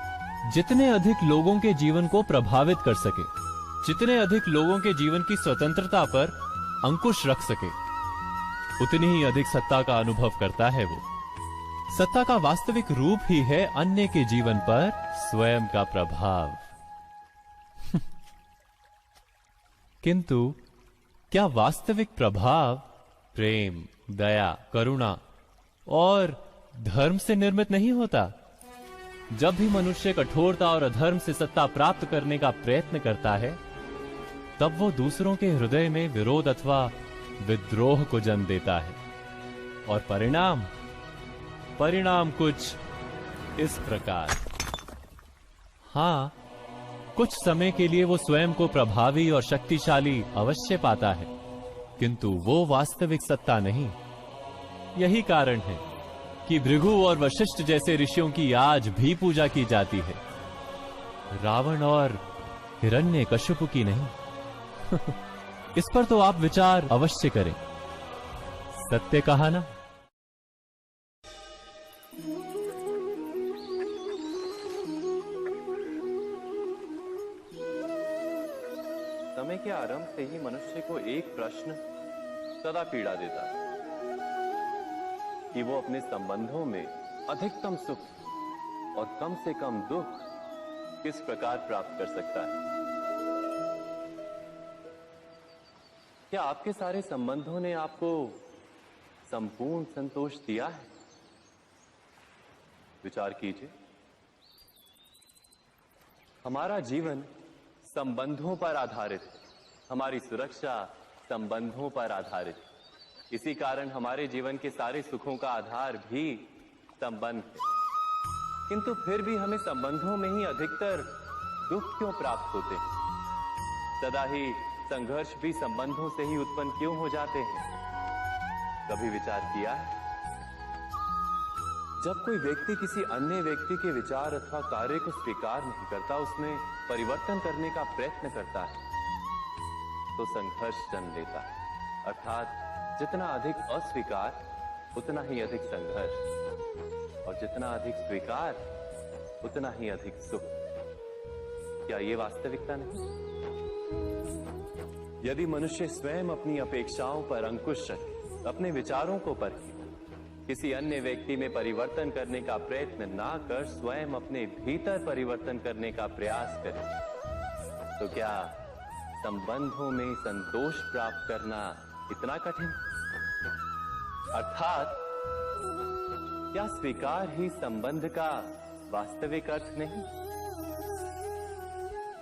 जितने अधिक लोगों के जीवन को प्रभावित कर सके, जितने अधिक लोगों के जीवन की स्वतंत्रता पर अंकुश रख सके, उतनी ही अधिक सत्ता का अनुभव करता है वो। सत्ता का वास्तविक रूप ही है अन्य के जीवन पर स्वयं का प्रभाव। किंतु क्या वास्तविक प्रभाव प्रेम, दया, करुणा और धर्म से निर्मित नहीं होता? जब भी मनुष्य कठोरता और अधर्म से सत्ता प्राप्त करने का प्रयत्न करता है, तब वो दूसरों के हृदय में विरोध अथवा विद्रोह को जन्म देता है। और परिणाम कुछ इस प्रकार। हाँ, कुछ समय के लिए वो स्वयं को प्रभावी और शक्तिशाली अवश्य पाता है, किंतु वो वास्तविक सत्ता नहीं। यही कारण है कि भृगु और वशिष्ठ जैसे ऋषियों की आज भी पूजा की जाती है, रावण और हिरण्यकश्यप की नहीं। इस पर तो आप विचार अवश्य करें। सत्य कहा ना। समय के आरंभ से ही मनुष्य को एक प्रश्न सदा पीड़ा देता है कि वो अपने संबंधों में अधिकतम सुख और कम से कम दुख किस प्रकार प्राप्त कर सकता है। क्या आपके सारे संबंधों ने आपको संपूर्ण संतोष दिया है? विचार कीजिए। हमारा जीवन संबंधों पर आधारित है, हमारी सुरक्षा संबंधों पर आधारित है। इसी कारण हमारे जीवन के सारे सुखों का आधार भी संबंध है। किंतु फिर भी हमें संबंधों में ही अधिकतर दुख क्यों प्राप्त होते हैं? सदा ही संघर्ष भी संबंधों से ही उत्पन्न क्यों हो जाते हैं? कभी विचार किया है? जब कोई व्यक्ति किसी अन्य व्यक्ति के विचार अथवा कार्य को स्वीकार नहीं करता, उसमें परिवर्तन करने का प्रयत्न करता है, तो संघर्ष जन्म लेता है। अर्थात जितना अधिक अस्वीकार उतना ही अधिक संघर्ष, और जितना अधिक स्वीकार उतना ही अधिक सुख। क्या ये वास्तविकता नहीं? यदि मनुष्य स्वयं अपनी अपेक्षाओं पर अंकुश रखे, अपने विचारों को परखे, किसी अन्य व्यक्ति में परिवर्तन करने का प्रयत्न ना कर स्वयं अपने भीतर परिवर्तन करने का प्रयास करे, तो क्या संबंधों में संतोष प्राप्त करना इतना कठिन? अर्थात क्या स्वीकार ही संबंध का वास्तविक अर्थ नहीं?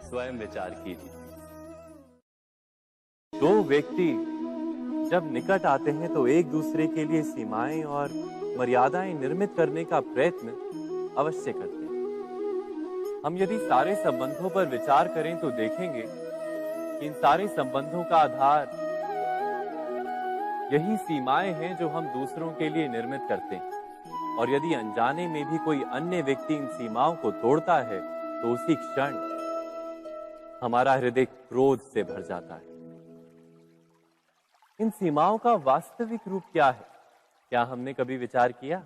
स्वयं विचार कीजिए। दो व्यक्ति जब निकट आते हैं तो एक दूसरे के लिए सीमाएं और मर्यादाएं निर्मित करने का प्रयत्न अवश्य करते हैं। हम यदि सारे संबंधों पर विचार करें तो देखेंगे कि इन सारे संबंधों का आधार यही सीमाएं हैं जो हम दूसरों के लिए निर्मित करते हैं। और यदि अनजाने में भी कोई अन्य व्यक्ति इन सीमाओं को तोड़ता है तो उसी क्षण हमारा हृदय क्रोध से भर जाता है। इन सीमाओं का वास्तविक रूप क्या है? क्या हमने कभी विचार किया?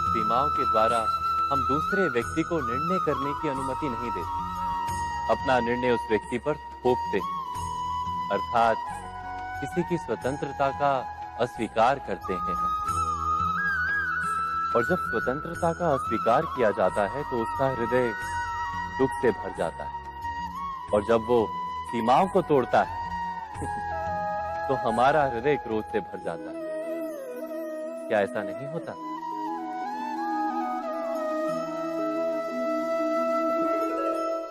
सीमाओं के द्वारा हम दूसरे व्यक्ति को निर्णय करने की अनुमति नहीं देते, अपना निर्णय उस व्यक्ति पर थोपते हैं, अर्थात किसी की स्वतंत्रता का अस्वीकार करते हैं हम। और जब स्वतंत्रता का अस्वीकार किया जाता है तो उसका हृदय दुख से भर जाता है, और जब वो सीमाओं को तोड़ता है तो हमारा हृदय क्रोध से भर जाता है। क्या ऐसा नहीं होता?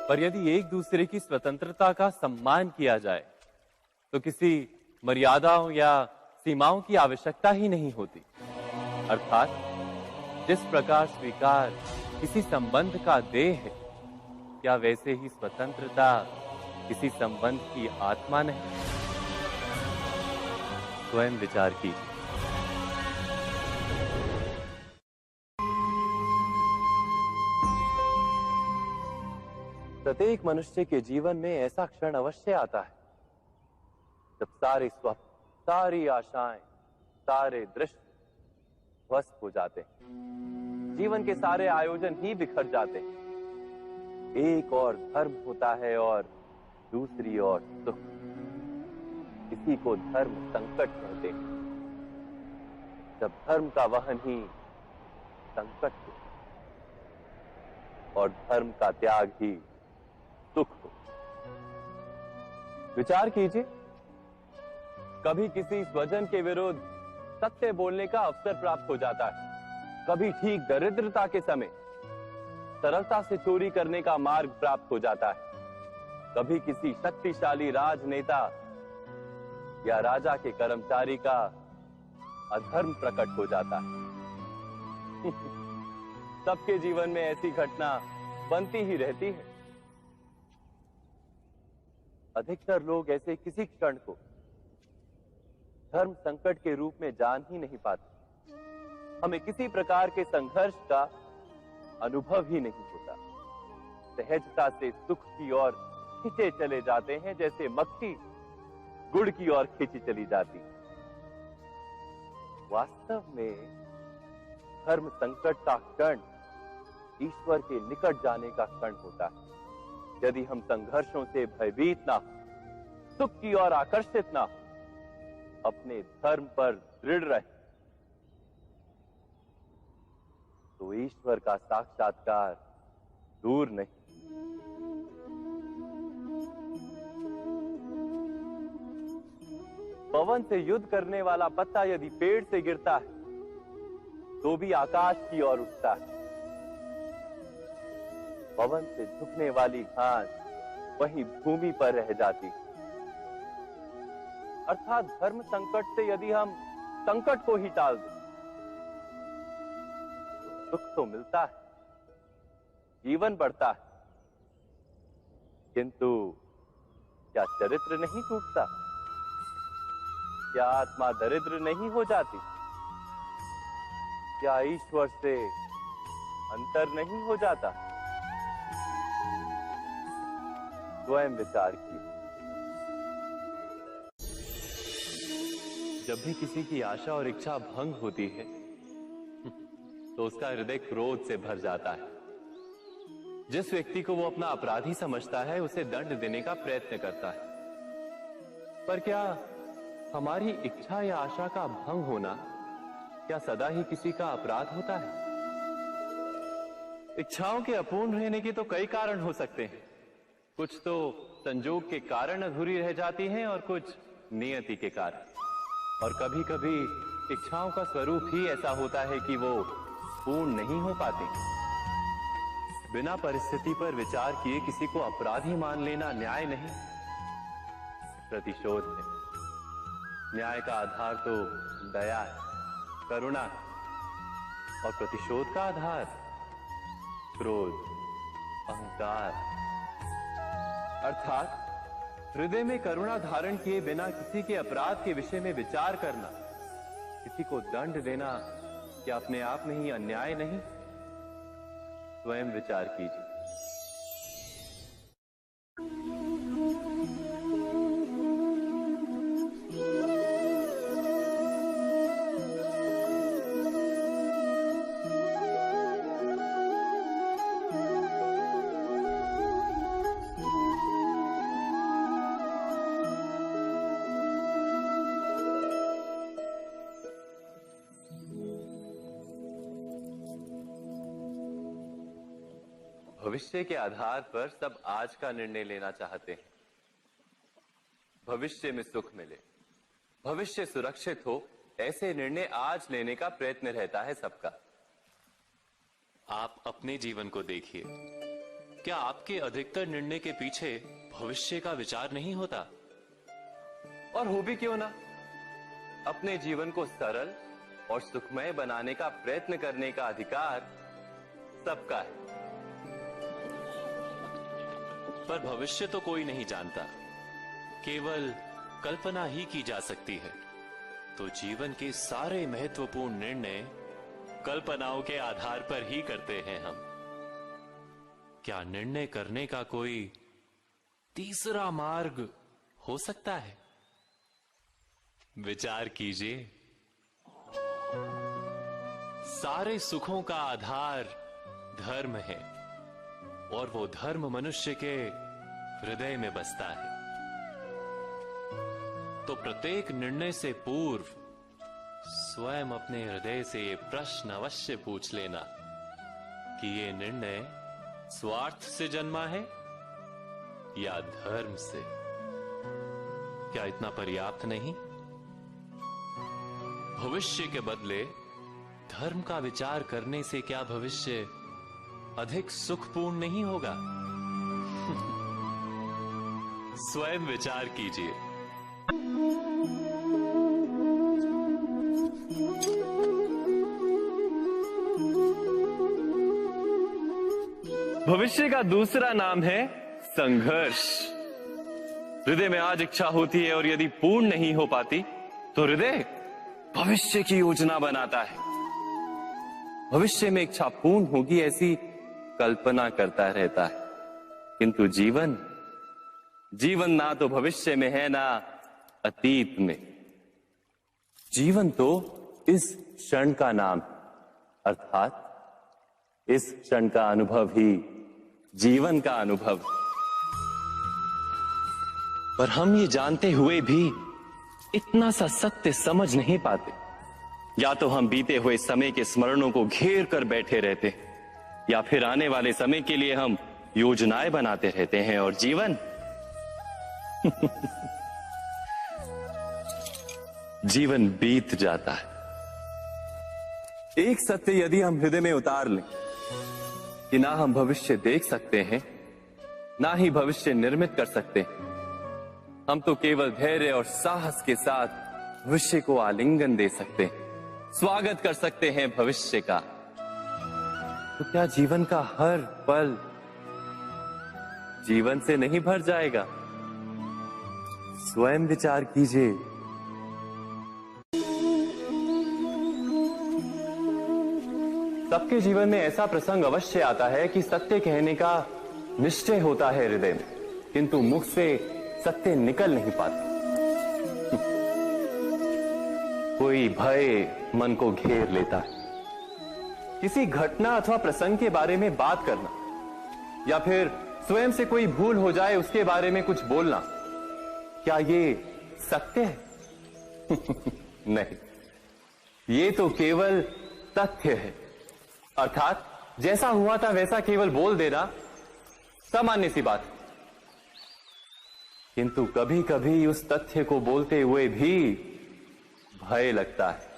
पर यदि एक दूसरे की स्वतंत्रता का सम्मान किया जाए तो किसी मर्यादाओं या सीमाओं की आवश्यकता ही नहीं होती। अर्थात जिस प्रकार स्वीकार किसी संबंध का देह है, क्या वैसे ही स्वतंत्रता किसी संबंध की आत्मा नहीं? स्वयं विचार कीजिए। प्रत्येक मनुष्य के जीवन में ऐसा क्षण अवश्य आता है जब सारे स्वप्न, सारी आशाएं, सारे दृश्य ध्वस्त हो जाते हैं। जीवन के सारे आयोजन ही बिखर जाते हैं। एक और धर्म होता है और दूसरी ओर सुख। इसी को धर्म संकट कहते हैं। जब धर्म का वहन ही संकट हो और धर्म का त्याग ही सुख हो। विचार कीजिए, कभी किसी स्वजन के विरुद्ध सत्य बोलने का अवसर प्राप्त हो जाता है, कभी ठीक दरिद्रता के समय सरलता से चोरी करने का मार्ग प्राप्त हो जाता है, कभी किसी शक्तिशाली राजनेता या राजा के कर्मचारी का अधर्म प्रकट हो जाता है। सबके जीवन में ऐसी घटना बनती ही रहती है। अधिकतर लोग ऐसे किसी क्षण को धर्म संकट के रूप में जान ही नहीं पाते। हमें किसी प्रकार के संघर्ष का अनुभव ही नहीं होता। सहजता से सुख की ओर खींचे चले जाते हैं, जैसे मक्खी गुड़ की ओर खींची चली जाती। वास्तव में धर्म संकट का क्षण ईश्वर के निकट जाने का क्षण होता है। यदि हम संघर्षों से भयभीत ना हो, सुख की ओर आकर्षित ना हो, अपने धर्म पर दृढ़ रहे, तो ईश्वर का साक्षात्कार दूर नहीं। पवन से युद्ध करने वाला पत्ता यदि पेड़ से गिरता है तो भी आकाश की ओर उठता है। पवन से झुकने वाली घास वहीं भूमि पर रह जाती है। अर्थात धर्म संकट से यदि हम संकट को ही टाल दें तो सुख तो मिलता है, जीवन बढ़ता है, किंतु क्या चरित्र नहीं टूटता? क्या आत्मा दरिद्र नहीं हो जाती? क्या ईश्वर से अंतर नहीं हो जाता? स्वयं विचार कीजिए। जब भी किसी की आशा और इच्छा भंग होती है तो उसका हृदय क्रोध से भर जाता है। जिस व्यक्ति को वो अपना अपराधी समझता है उसे दंड देने का प्रयत्न करता है। पर क्या हमारी इच्छा या आशा का भंग होना क्या सदा ही किसी का अपराध होता है? इच्छाओं के अपूर्ण रहने के तो कई कारण हो सकते हैं। कुछ तो संजोग के कारण अधूरी रह जाती हैं और कुछ नियति के कारण। और कभी कभी इच्छाओं का स्वरूप ही ऐसा होता है कि वो पूर्ण नहीं हो पाती। बिना परिस्थिति पर विचार किए किसी को अपराधी मान लेना न्याय नहीं, प्रतिशोध है। न्याय का आधार तो दया है, करुणा है, और प्रतिशोध का आधार क्रोध, अहंकार। अर्थात हृदय में करुणा धारण किए बिना किसी के अपराध के विषय में विचार करना, किसी को दंड देना, क्या अपने आप में ही अन्याय नहीं? स्वयं विचार कीजिए। भविष्य के आधार पर सब आज का निर्णय लेना चाहते हैं। भविष्य में सुख मिले, भविष्य सुरक्षित हो, ऐसे निर्णय आज लेने का प्रयत्न रहता है सबका। आप अपने जीवन को देखिए, क्या आपके अधिकतर निर्णय के पीछे भविष्य का विचार नहीं होता? और हो भी क्यों ना। अपने जीवन को सरल और सुखमय बनाने का प्रयत्न करने का अधिकार सबका है। पर भविष्य तो कोई नहीं जानता, केवल कल्पना ही की जा सकती है। तो जीवन के सारे महत्वपूर्ण निर्णय कल्पनाओं के आधार पर ही करते हैं हम। क्या निर्णय करने का कोई तीसरा मार्ग हो सकता है? विचार कीजिए। सारे सुखों का आधार धर्म है और वो धर्म मनुष्य के हृदय में बसता है। तो प्रत्येक निर्णय से पूर्व स्वयं अपने हृदय से ये प्रश्न अवश्य पूछ लेना कि ये निर्णय स्वार्थ से जन्मा है या धर्म से। क्या इतना पर्याप्त नहीं? भविष्य के बदले धर्म का विचार करने से क्या भविष्य अधिक सुखपूर्ण नहीं होगा? स्वयं विचार कीजिए। भविष्य का दूसरा नाम है संघर्ष। हृदय में आज इच्छा होती है और यदि पूर्ण नहीं हो पाती तो हृदय भविष्य की योजना बनाता है। भविष्य में इच्छा पूर्ण होगी ऐसी कल्पना करता रहता है, किंतु जीवन ना तो भविष्य में है ना अतीत में। जीवन तो इस क्षण का नाम, अर्थात इस क्षण का अनुभव ही जीवन का अनुभव। पर हम ये जानते हुए भी इतना सा सत्य समझ नहीं पाते। या तो हम बीते हुए समय के स्मरणों को घेर कर बैठे रहते, या फिर आने वाले समय के लिए हम योजनाएं बनाते रहते हैं और जीवन जीवन बीत जाता है। एक सत्य यदि हम हृदय में उतार लें कि ना हम भविष्य देख सकते हैं, ना ही भविष्य निर्मित कर सकते हैं, हम तो केवल धैर्य और साहस के साथ भविष्य को आलिंगन दे सकते हैं, स्वागत कर सकते हैं भविष्य का। तो क्या जीवन का हर पल जीवन से नहीं भर जाएगा? स्वयं विचार कीजिए। सबके जीवन में ऐसा प्रसंग अवश्य आता है कि सत्य कहने का निश्चय होता है हृदय में, किंतु मुख से सत्य निकल नहीं पाता। कोई भय मन को घेर लेता है। किसी घटना अथवा प्रसंग के बारे में बात करना, या फिर स्वयं से कोई भूल हो जाए उसके बारे में कुछ बोलना, क्या ये सत्य है? नहीं, ये तो केवल तथ्य है। अर्थात जैसा हुआ था वैसा केवल बोल देना सामान्य सी बात। किंतु कभी कभी उस तथ्य को बोलते हुए भी भय लगता है।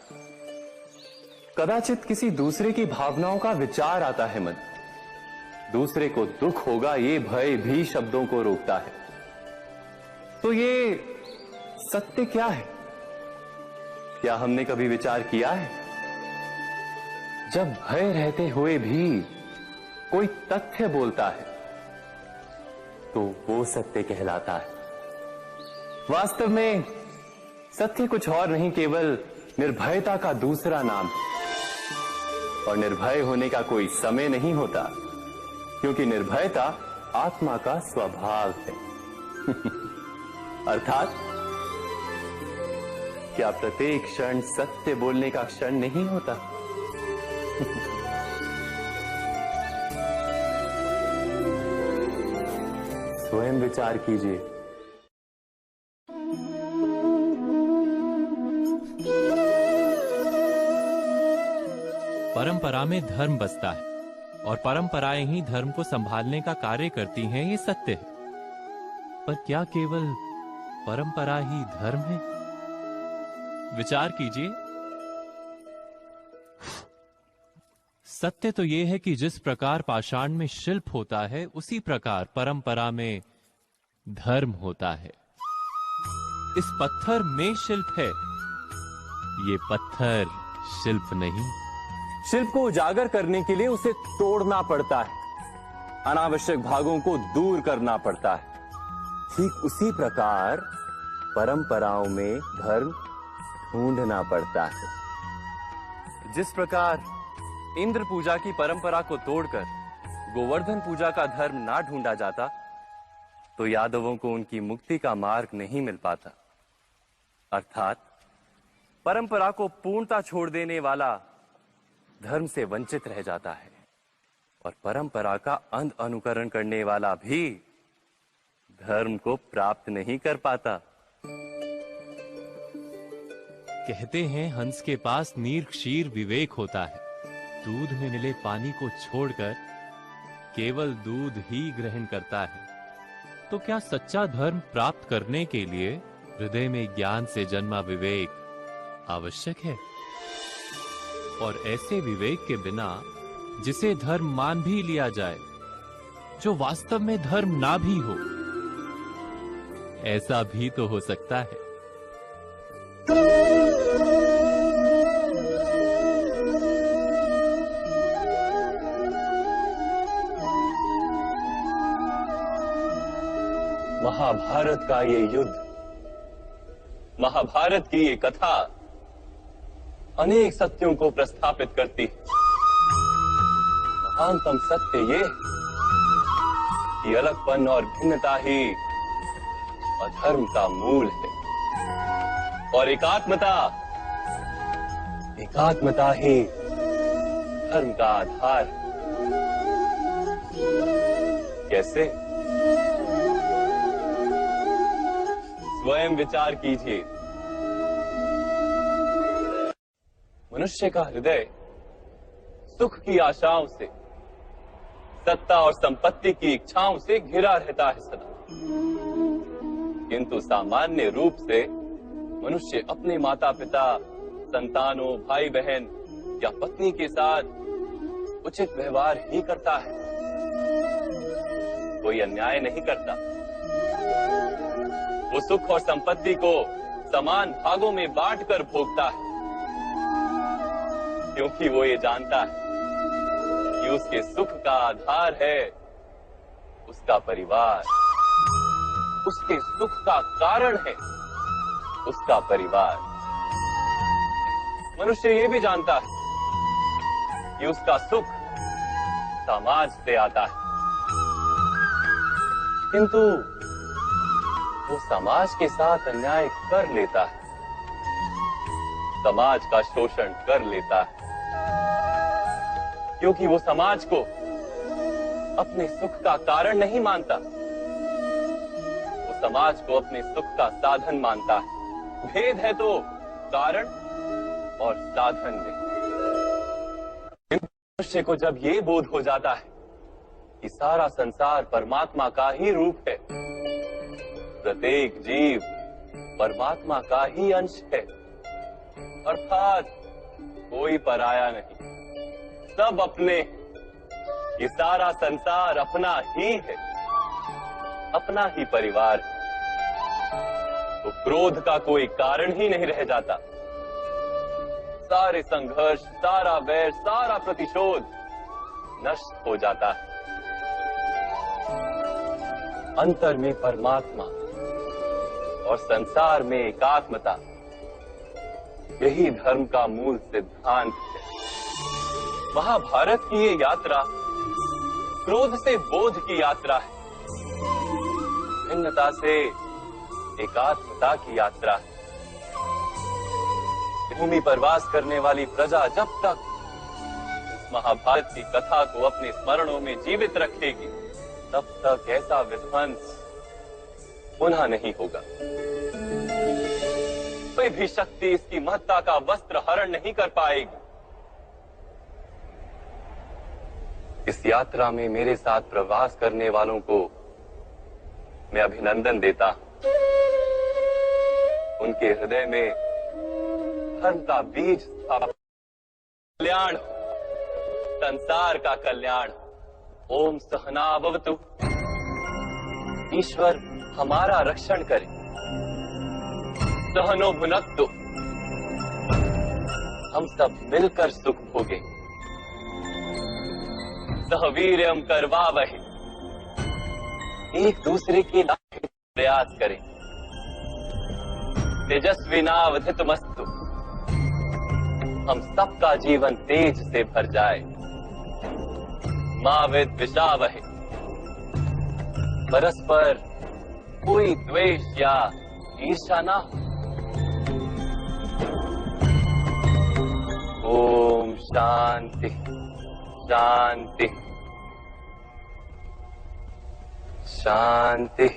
कदाचित किसी दूसरे की भावनाओं का विचार आता है मन, दूसरे को दुख होगा ये भय भी शब्दों को रोकता है। तो ये सत्य क्या है? क्या हमने कभी विचार किया है? जब भय रहते हुए भी कोई तथ्य बोलता है तो वो सत्य कहलाता है। वास्तव में सत्य कुछ और नहीं, केवल निर्भयता का दूसरा नाम है। और निर्भय होने का कोई समय नहीं होता, क्योंकि निर्भयता आत्मा का स्वभाव है। अर्थात क्या प्रत्येक क्षण सत्य बोलने का क्षण नहीं होता? स्वयं विचार कीजिए। परंपरा में धर्म बसता है और परंपराएं ही धर्म को संभालने का कार्य करती हैं, ये सत्य है। पर क्या केवल परंपरा ही धर्म है? विचार कीजिए। सत्य तो यह है कि जिस प्रकार पाषाण में शिल्प होता है, उसी प्रकार परंपरा में धर्म होता है। इस पत्थर में शिल्प है, ये पत्थर शिल्प नहीं। शिल्प को उजागर करने के लिए उसे तोड़ना पड़ता है, अनावश्यक भागों को दूर करना पड़ता है। ठीक उसी प्रकार परंपराओं में धर्म ढूंढना पड़ता है। जिस प्रकार इंद्र पूजा की परंपरा को तोड़कर गोवर्धन पूजा का धर्म ना ढूंढा जाता, तो यादवों को उनकी मुक्ति का मार्ग नहीं मिल पाता। अर्थात परंपरा को पूर्णता छोड़ देने वाला धर्म से वंचित रह जाता है, और परंपरा का अंध अनुकरण करने वाला भी धर्म को प्राप्त नहीं कर पाता। कहते हैं हंस के पास नीर क्षीर विवेक होता है। दूध में मिले पानी को छोड़कर केवल दूध ही ग्रहण करता है। तो क्या सच्चा धर्म प्राप्त करने के लिए हृदय में ज्ञान से जन्मा विवेक आवश्यक है? और ऐसे विवेक के बिना जिसे धर्म मान भी लिया जाए, जो वास्तव में धर्म ना भी हो, ऐसा भी तो हो सकता है। महाभारत का ये युद्ध, महाभारत की ये कथा अनेक सत्यों को प्रस्थापित करती है। महानतम सत्य ये कि अलगपन और भिन्नता ही अधर्म का मूल है और एकात्मता ही धर्म का आधार है। कैसे? स्वयं विचार कीजिए। मनुष्य का हृदय सुख की आशाओं से, सत्ता और संपत्ति की इच्छाओं से घिरा रहता है सदा। किंतु सामान्य रूप से मनुष्य अपने माता पिता, संतानों, भाई बहन या पत्नी के साथ उचित व्यवहार ही करता है, कोई अन्याय नहीं करता। वो सुख और संपत्ति को समान भागों में बांटकर भोगता है, क्योंकि वो ये जानता है कि उसके सुख का आधार है उसका परिवार, उसके सुख का कारण है उसका परिवार। मनुष्य ये भी जानता है कि उसका सुख समाज से आता है, किंतु वो समाज के साथ अन्याय कर लेता है, समाज का शोषण कर लेता है, क्योंकि वो समाज को अपने सुख का कारण नहीं मानता, वो समाज को अपने सुख का साधन मानता है। भेद है तो कारण और साधन में। मनुष्य को जब ये बोध हो जाता है कि सारा संसार परमात्मा का ही रूप है, प्रत्येक जीव परमात्मा का ही अंश है, अर्थात कोई पराया नहीं, सब अपने, ये सारा संसार अपना ही है, अपना ही परिवार है, तो क्रोध का कोई कारण ही नहीं रह जाता। सारे संघर्ष, सारा वैर, सारा प्रतिशोध नष्ट हो जाता है। अंतर में परमात्मा और संसार में एकात्मता, यही धर्म का मूल सिद्धांत है। महाभारत की ये यात्रा क्रोध से बोध की यात्रा है, भिन्नता से एकात्मता की यात्रा है। भूमि पर वास करने वाली प्रजा जब तक इस महाभारत की कथा को अपने स्मरणों में जीवित रखेगी, तब तक ऐसा विध्वंस पुनः नहीं होगा। कोई भी शक्ति इसकी महत्ता का वस्त्र हरण नहीं कर पाएगी। इस यात्रा में मेरे साथ प्रवास करने वालों को मैं अभिनंदन देता हूं। उनके हृदय में धर्म का बीज स्थापित, कल्याण, संसार का कल्याण। ओम सहना भवतु। ईश्वर हमारा रक्षण करे। सहनो भुनक्तु। हम सब मिलकर सुख भोगे। सहवीर्यम करवावहे। एक दूसरे के लिए प्रयास करें। तेजस्विनावधितमस्तु। हम सबका जीवन तेज से भर जाए। मा विद्विषावहे। परस्पर कोई द्वेष या ईर्ष्या ना हो। ओम शांति शांति शांति।